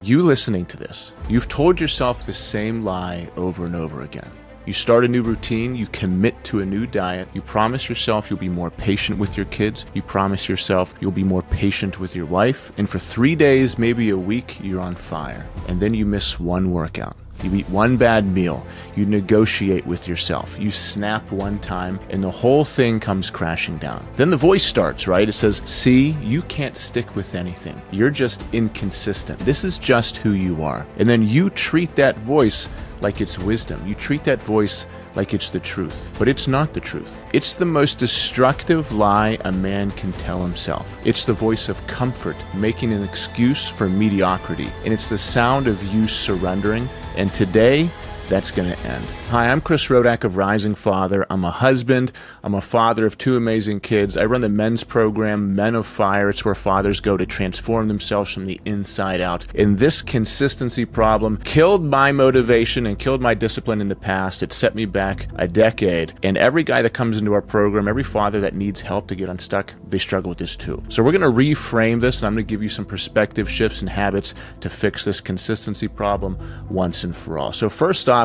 You listening to this, you've told yourself the same lie over and over again. You start a new routine, you commit to a new diet, you promise yourself you'll be more patient with your kids, you promise yourself you'll be more patient with your wife, and for 3 days, maybe a week, you're on fire. And then you miss one workout. You eat one bad meal, you negotiate with yourself, you snap one time, and the whole thing comes crashing down. Then the voice starts, right? It says, see, you can't stick with anything. You're just inconsistent. This is just who you are. And then you treat that voice like it's wisdom. You treat that voice like it's the truth, but it's not the truth. It's the most destructive lie a man can tell himself. It's the voice of comfort, making an excuse for mediocrity, and it's the sound of you surrendering, and today, that's going to end. Hi, I'm Chris Rodak of Rising Father. I'm a husband. I'm a father of 2 amazing kids. I run the men's program, Men of Fire. It's where fathers go to transform themselves from the inside out. And this consistency problem killed my motivation and killed my discipline in the past. It set me back a decade. And every guy that comes into our program, every father that needs help to get unstuck, they struggle with this too. So we're going to reframe this, and I'm going to give you some perspective shifts and habits to fix this consistency problem once and for all. So first off,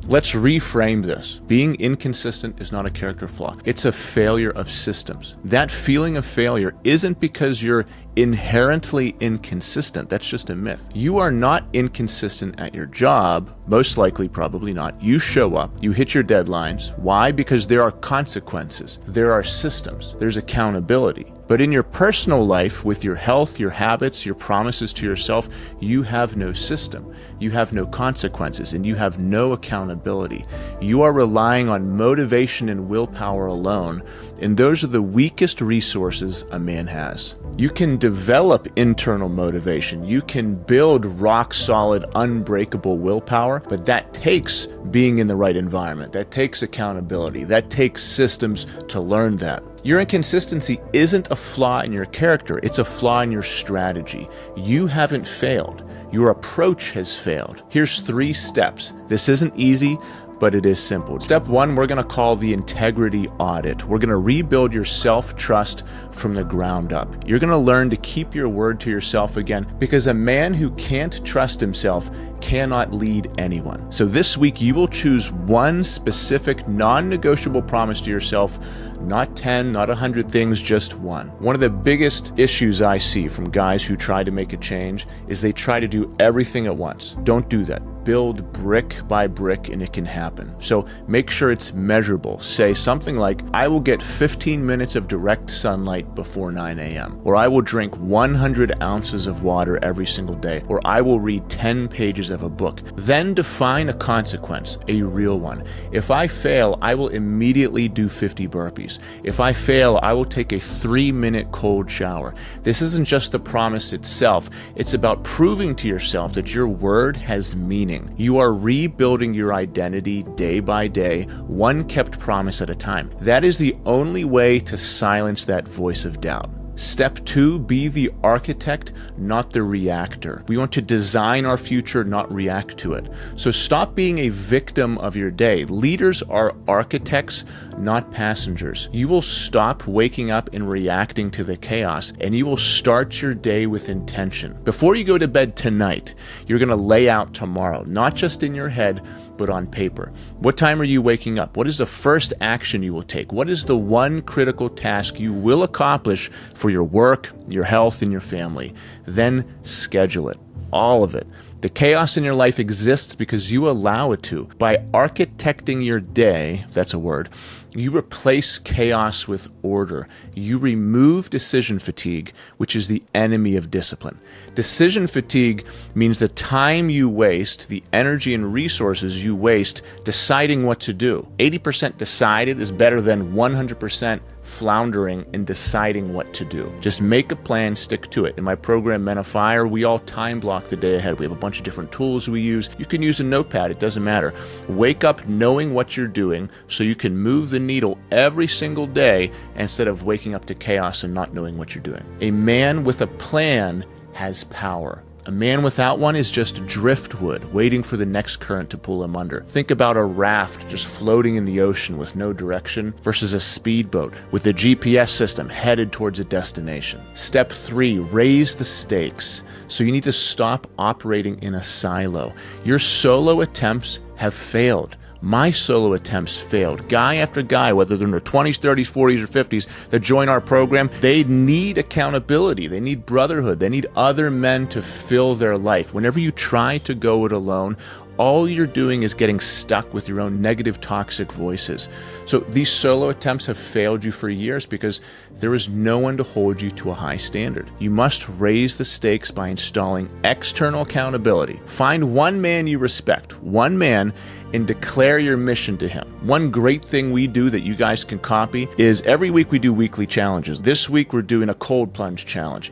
let's reframe this. Being inconsistent is not a character flaw. It's a failure of systems. That feeling of failure isn't because you're inherently inconsistent. That's just a myth. You are not inconsistent at your job, most likely, probably not. You show up, you hit your deadlines. Why? Because there are consequences. There are systems. There's accountability. But in your personal life, with your health, your habits, your promises to yourself, you have no system. You have no consequences, and you have no accountability. You are relying on motivation and willpower alone, and those are the weakest resources a man has. You can develop internal motivation. You can build rock-solid, unbreakable willpower, but that takes being in the right environment. That takes accountability. That takes systems to learn that. Your inconsistency isn't a flaw in your character, it's a flaw in your strategy. You haven't failed. Your approach has failed. Here's 3 steps. This isn't easy, but it is simple. Step 1, we're going to call the integrity audit. We're going to rebuild your self-trust from the ground up. You're going to learn to keep your word to yourself again, because a man who can't trust himself cannot lead anyone. So this week, you will choose one specific non-negotiable promise to yourself, not 10, not 100 things, just one. One of the biggest issues I see from guys who try to make a change is they try to do everything at once. Don't do that. Build brick by brick and it can happen. So make sure it's measurable. Say something like, I will get 15 minutes of direct sunlight before 9 a.m. Or I will drink 100 ounces of water every single day. Or I will read 10 pages of a book. Then define a consequence, a real one. If I fail, I will immediately do 50 burpees. If I fail, I will take a 3-minute cold shower. This isn't just the promise itself. It's about proving to yourself that your word has meaning. You are rebuilding your identity day by day, one kept promise at a time. That is the only way to silence that voice of doubt. Step 2, be the architect, not the reactor. We want to design our future, not react to it. So stop being a victim of your day. Leaders are architects, not passengers. You will stop waking up and reacting to the chaos, and you will start your day with intention. Before you go to bed tonight, you're going to lay out tomorrow, not just in your head, but on paper. What time are you waking up? What is the first action you will take? What is the one critical task you will accomplish for your work, your health, and your family? Then schedule it, all of it. The chaos in your life exists because you allow it to. By architecting your day, if that's a word, you replace chaos with order. You remove decision fatigue, which is the enemy of discipline. Decision fatigue means the time you waste, the energy and resources you waste deciding what to do. 80% decided is better than 100% floundering and deciding what to do. Just make a plan, stick to it. In my program, Men of Fire, we all time block the day ahead. We have a bunch of different tools we use. You can use a notepad, it doesn't matter. Wake up knowing what you're doing so you can move the needle every single day instead of waking up to chaos and not knowing what you're doing. A man with a plan has power. A A man without one is just driftwood, waiting for the next current to pull him under. Think about a raft just floating in the ocean with no direction versus a speedboat with a GPS system headed towards a destination. Step 3, raise the stakes. So you need to stop operating in a silo. Your solo attempts have failed. My solo attempts failed. Guy after guy, whether they're in their 20s, 30s, 40s, or 50s, that join our program, they need accountability. They need brotherhood. They need other men to fill their life. Whenever you try to go it alone, all you're doing is getting stuck with your own negative, toxic voices. So these solo attempts have failed you for years because there is no one to hold you to a high standard. You must raise the stakes by installing external accountability. Find one man you respect, one man, and declare your mission to him. One great thing we do that you guys can copy is every week we do weekly challenges. This week we're doing a cold plunge challenge.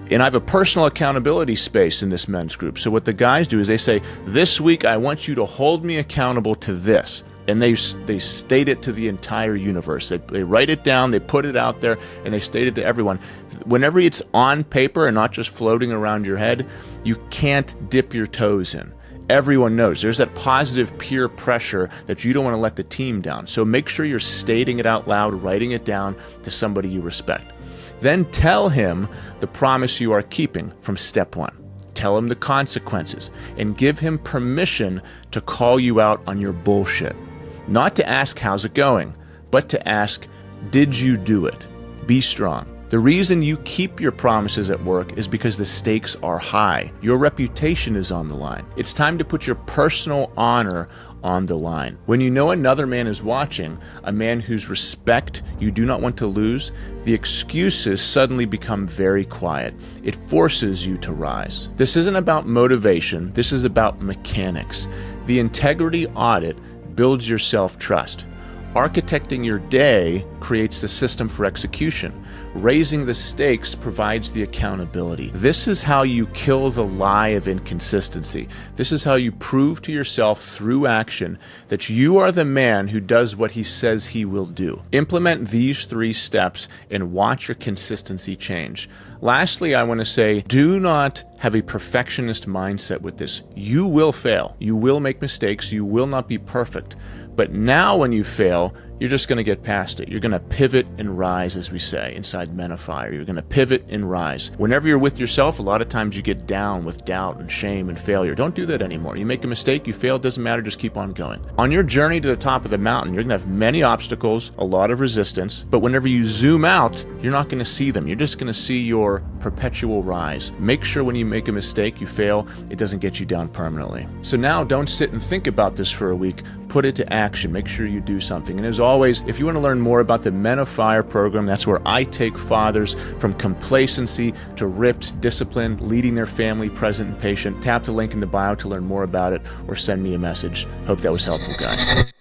And I have a personal accountability space in this men's group. So what the guys do is they say, this week I want you to hold me accountable to this. And they state it to the entire universe. They write it down, they put it out there, and they state it to everyone. Whenever it's on paper and not just floating around your head, you can't dip your toes in. Everyone knows there's that positive peer pressure that you don't want to let the team down. So make sure you're stating it out loud, writing it down to somebody you respect. Then tell him the promise you are keeping from step 1. Tell him the consequences and give him permission to call you out on your bullshit. Not to ask how's it going, but to ask, did you do it? Be strong. The reason you keep your promises at work is because the stakes are high. Your reputation is on the line. It's time to put your personal honor on the line. When you know another man is watching, a man whose respect you do not want to lose, the excuses suddenly become very quiet. It forces you to rise. This isn't about motivation. This is about mechanics. The integrity audit builds your self-trust. Architecting your day creates the system for execution. Raising the stakes provides the accountability. This is how you kill the lie of inconsistency. This is how you prove to yourself through action that you are the man who does what he says he will do. Implement these 3 steps and watch your consistency change. Lastly, I want to say, do not have a perfectionist mindset with this. You will fail. You will make mistakes. You will not be perfect. But now when you fail, you're just going to get past it. You're going to pivot and rise, as we say inside Men of Fire. You're going to pivot and rise. Whenever you're with yourself, a lot of times you get down with doubt and shame and failure. Don't do that anymore. You make a mistake, you fail, it doesn't matter, just keep on going. On your journey to the top of the mountain, you're going to have many obstacles, a lot of resistance, but whenever you zoom out, you're not going to see them. You're just going to see your perpetual rise. Make sure when you make a mistake, you fail, it doesn't get you down permanently. So now don't sit and think about this for a week. Put it to action. Make sure you do something. And as always, if you want to learn more about the Men of Fire program, that's where I take fathers from complacency to ripped, disciplined, leading their family, present and patient. Tap the link in the bio to learn more about it or send me a message. Hope that was helpful, guys.